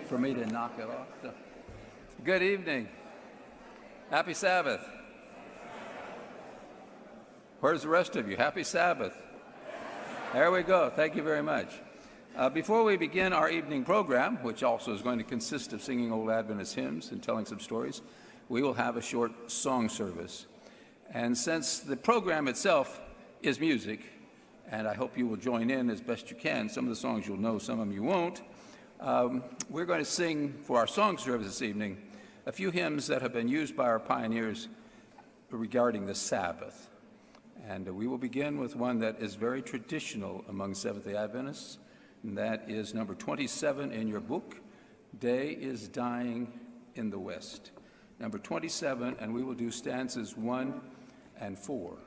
for me to knock it off. So, good evening. Happy Sabbath. Where's the rest of you? Happy Sabbath. There we go. Thank you very much. Before we begin our evening program, which also is going to consist of singing old Adventist hymns and telling some stories, we will have a short song service. And since the program itself is music, and I hope you will join in as best you can, some of the songs you'll know, some of them you won't, we're going to sing for our song service this evening a few hymns that have been used by our pioneers regarding the Sabbath. And we will begin with one that is very traditional among Seventh-day Adventists, and that is number 27 in your book, Day is Dying in the West. Number 27, and we will do stanzas 1 and 4.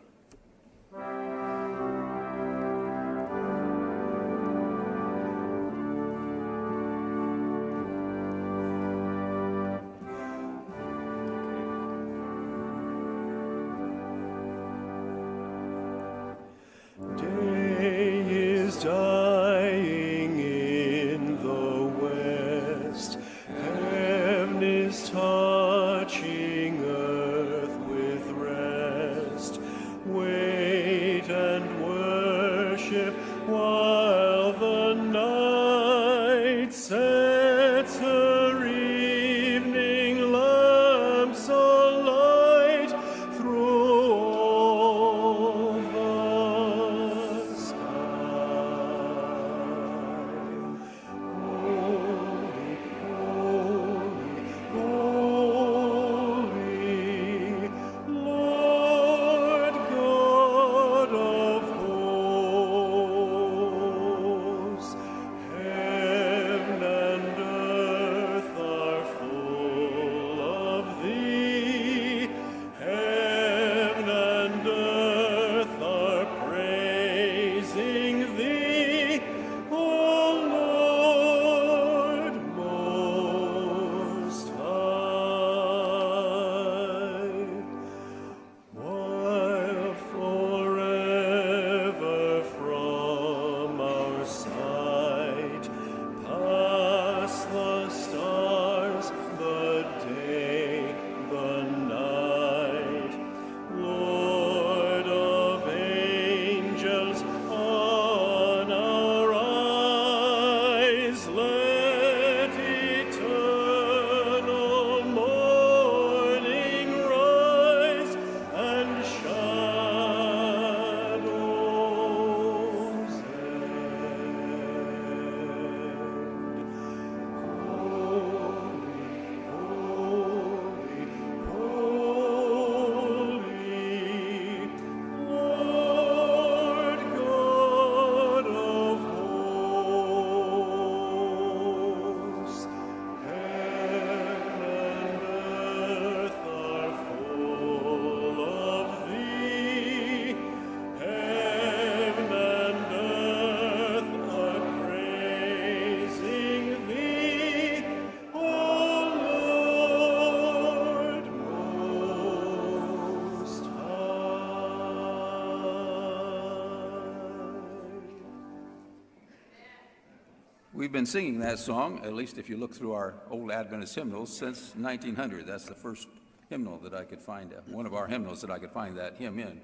We've been singing that song, at least if you look through our old Adventist hymnals, since 1900. That's the first hymnal that I could find, one of our hymnals that I could find that hymn in.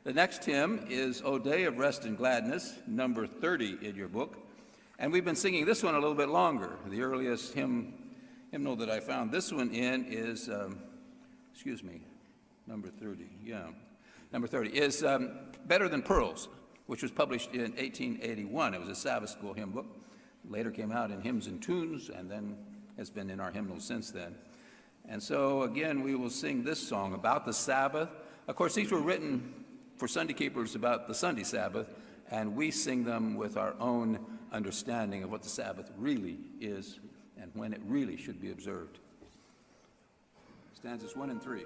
The next hymn is O Day of Rest and Gladness, number 30 in your book. And we've been singing this one a little bit longer. The earliest hymnal that I found this one in is, number 30, yeah. Number 30 is Better Than Pearls, which was published in 1881. It was a Sabbath school hymn book. Later came out in Hymns and Tunes, and then has been in our hymnals since then. And so, again, we will sing this song about the Sabbath. Of course, these were written for Sunday keepers about the Sunday Sabbath, and we sing them with our own understanding of what the Sabbath really is and when it really should be observed. Stanzas 1 and 3.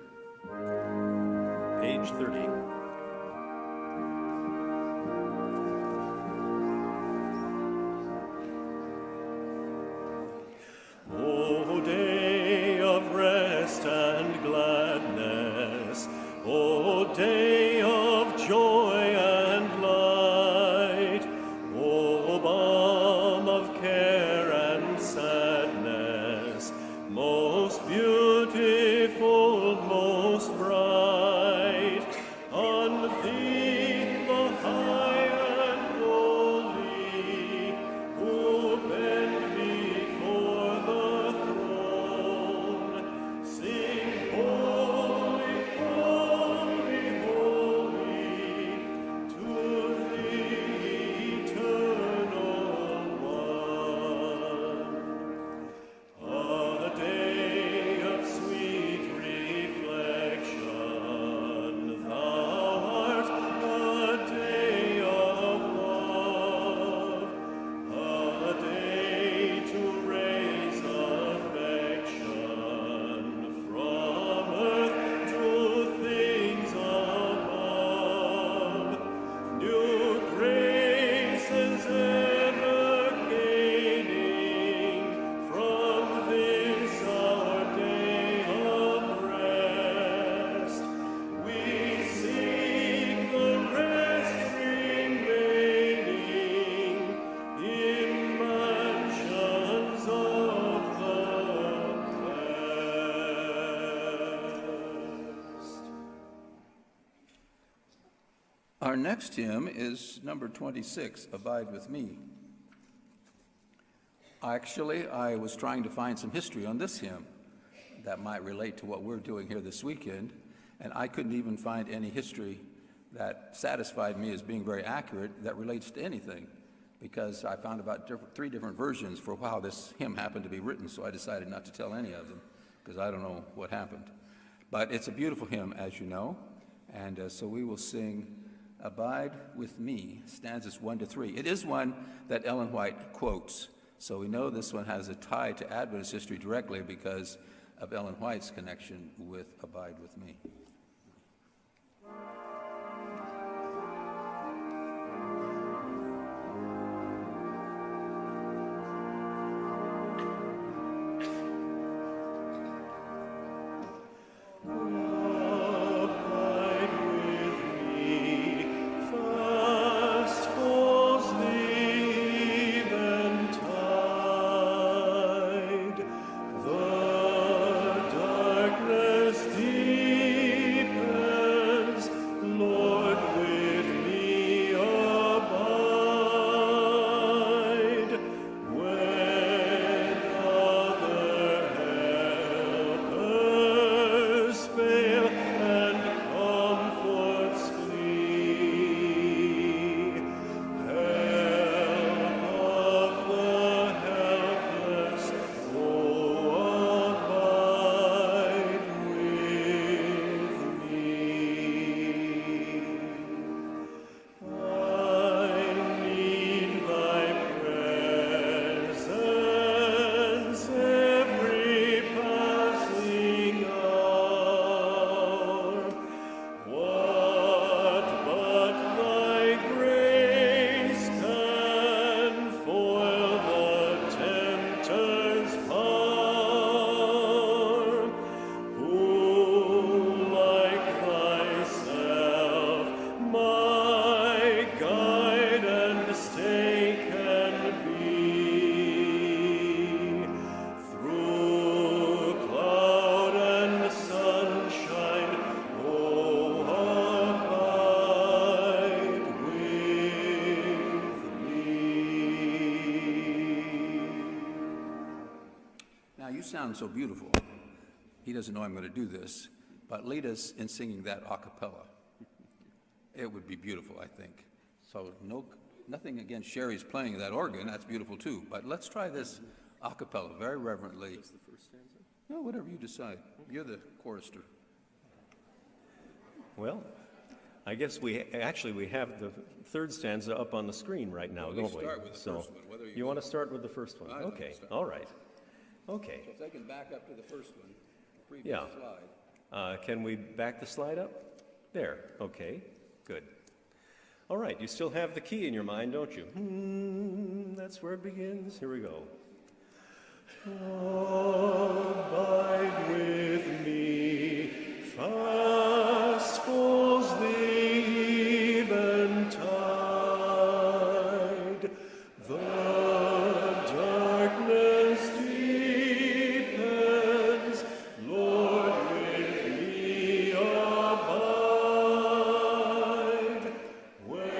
Page 30. O day of rest and gladness, O day of joy and light, O balm of care and sadness, Our next hymn is number 26, Abide With Me. Actually, I was trying to find some history on this hymn that might relate to what we're doing here this weekend, and I couldn't even find any history that satisfied me as being very accurate that relates to anything, because I found about three different versions for how this hymn happened to be written, so I decided not to tell any of them, because I don't know what happened. But it's a beautiful hymn, as you know, and so we will sing Abide With Me, stanzas 1 to 3. It is one that Ellen White quotes, so we know this one has a tie to Adventist history directly because of Ellen White's connection with Abide With Me. Sounds so beautiful. He doesn't know I'm going to do this, but lead us in singing that a cappella. It would be beautiful, I think. So nothing against Sherry's playing that organ. That's beautiful too. But let's try this a cappella very reverently. Is the first stanza? No, whatever you decide. You're the chorister. Well, I guess we have the third stanza up on the screen right now, don't we? Start with the first one. Whether you want to start with the first one? Okay, all right. Okay. So if they can back up to the first one, the previous slide. Can we back the slide up? There. Okay. Good. All right. You still have the key in your mind, don't you? That's where it begins. Here we go. Abide with me, fast falls the eventide. The darkness deepens, Lord, with me abide. When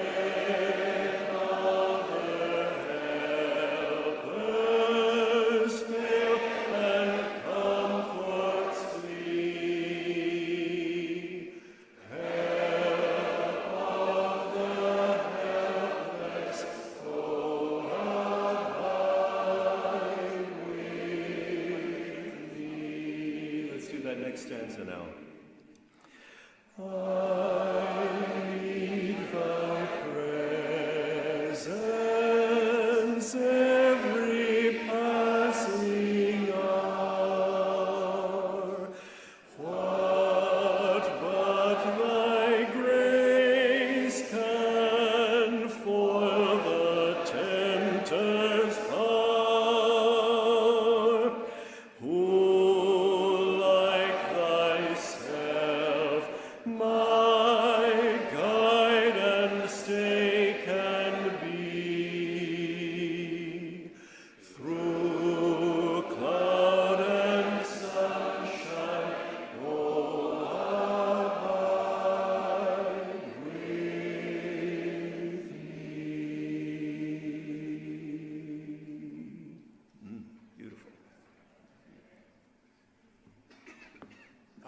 other helpers fail and comforts flee, help of the helpless, oh, abide with me. Let's do that next stanza now. I need thy presence every passing hour. What but thy grace can foil the tempter's power? Who like thyself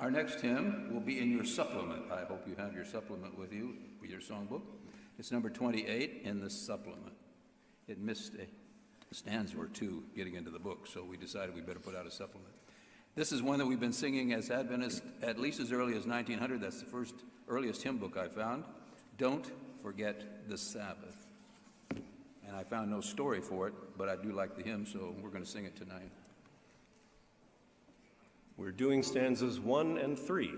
Our next hymn will be in your supplement. I hope you have your supplement with you, with your songbook. It's number 28 in the supplement. It missed a stanza or two getting into the book, so we decided we better put out a supplement. This is one that we've been singing as Adventists at least as early as 1900. That's the first earliest hymn book I found. Don't Forget the Sabbath. And I found no story for it, but I do like the hymn, so we're going to sing it tonight. We're doing stanzas 1 and 3.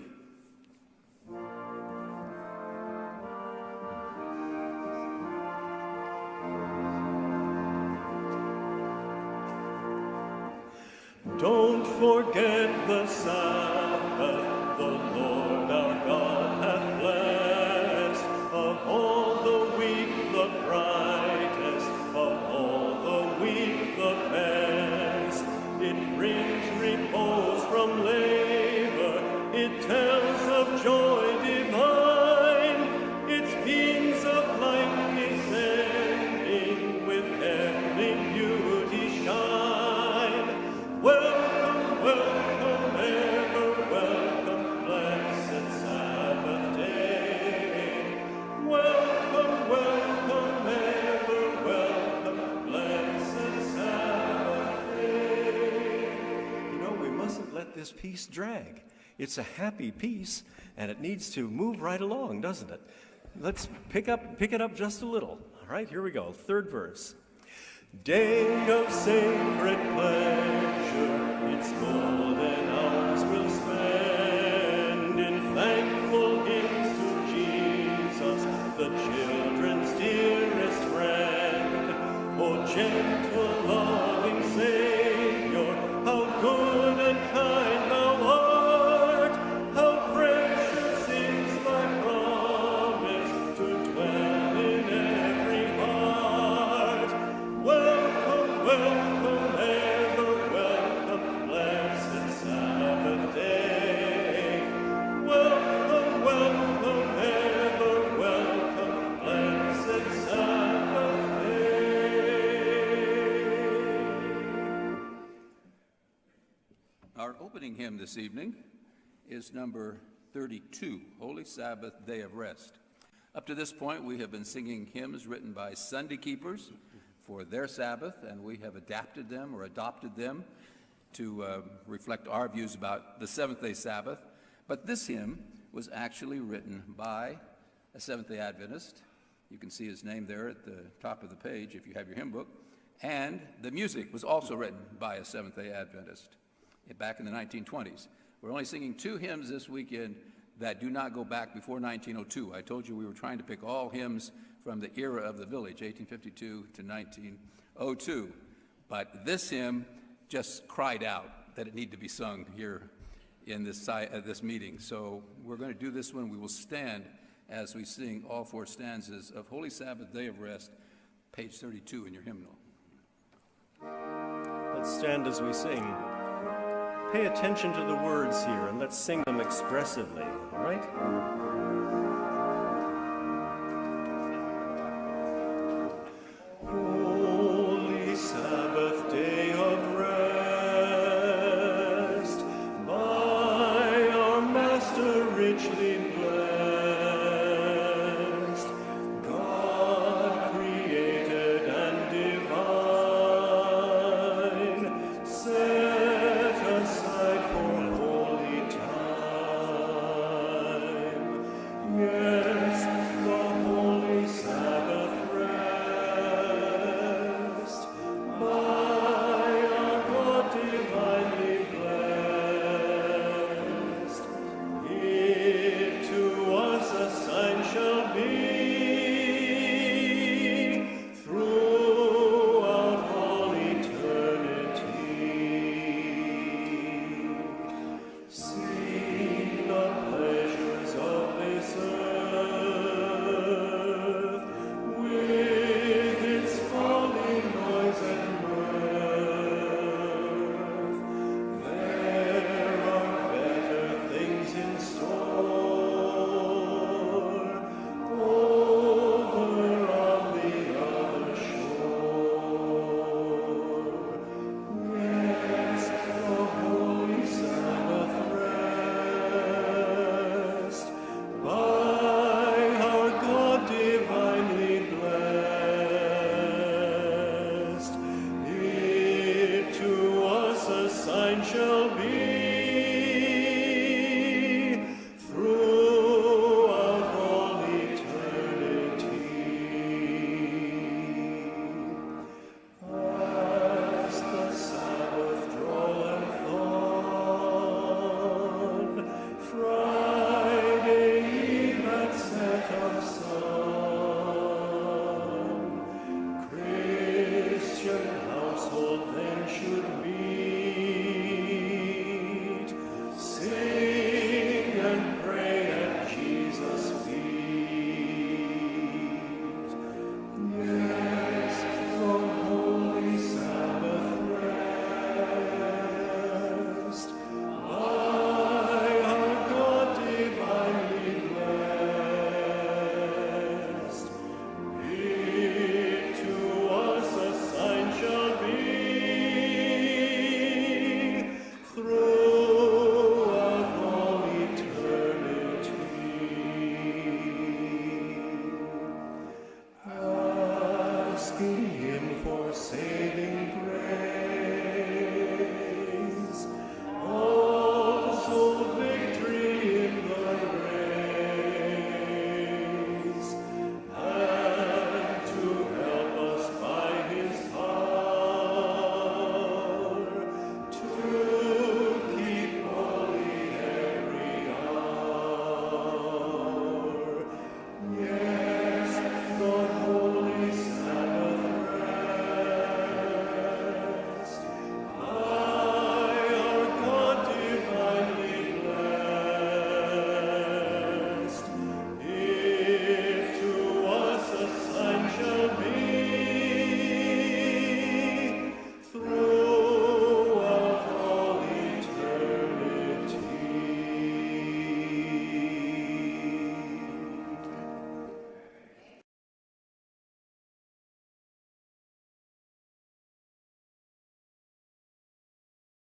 Don't forget the Sabbath, the Lord our God hath blessed. Of all the week the brightest, of all the week the best. It brings repose from labor, it tells of joy divine. Its beams of light descending with heavenly beauty shine. Welcome, welcome, ever welcome, blessed Sabbath day. Welcome, welcome, ever welcome, blessed Sabbath day. You know, we mustn't let this piece drag. It's a happy piece, and it needs to move right along, doesn't it? Let's pick it up just a little. All right, here we go. Third verse. Day of sacred pleasure, its golden hours will spend in thankful hymns to Jesus, the children's dearest friend. O gentle, loving Savior, how good and kind thou art, how precious is thy promise to dwell in every heart. Welcome, welcome, ever welcome, blessed Sabbath day. Welcome, welcome, ever welcome, blessed Sabbath day. Our opening hymn this evening is number 32, Holy Sabbath, Day of Rest. Up to this point, we have been singing hymns written by Sunday keepers for their Sabbath, and we have adapted them or adopted them to reflect our views about the Seventh-day Sabbath. But this hymn was actually written by a Seventh-day Adventist. You can see his name there at the top of the page if you have your hymn book. And the music was also written by a Seventh-day Adventist back in the 1920s. We're only singing 2 hymns this weekend that do not go back before 1902. I told you we were trying to pick all hymns from the era of the village, 1852 to 1902. But this hymn just cried out that it needed to be sung here in this meeting. So we're going to do this one. We will stand as we sing all 4 stanzas of Holy Sabbath, Day of Rest, page 32 in your hymnal. Let's stand as we sing. Pay attention to the words here, and let's sing them expressively, all right?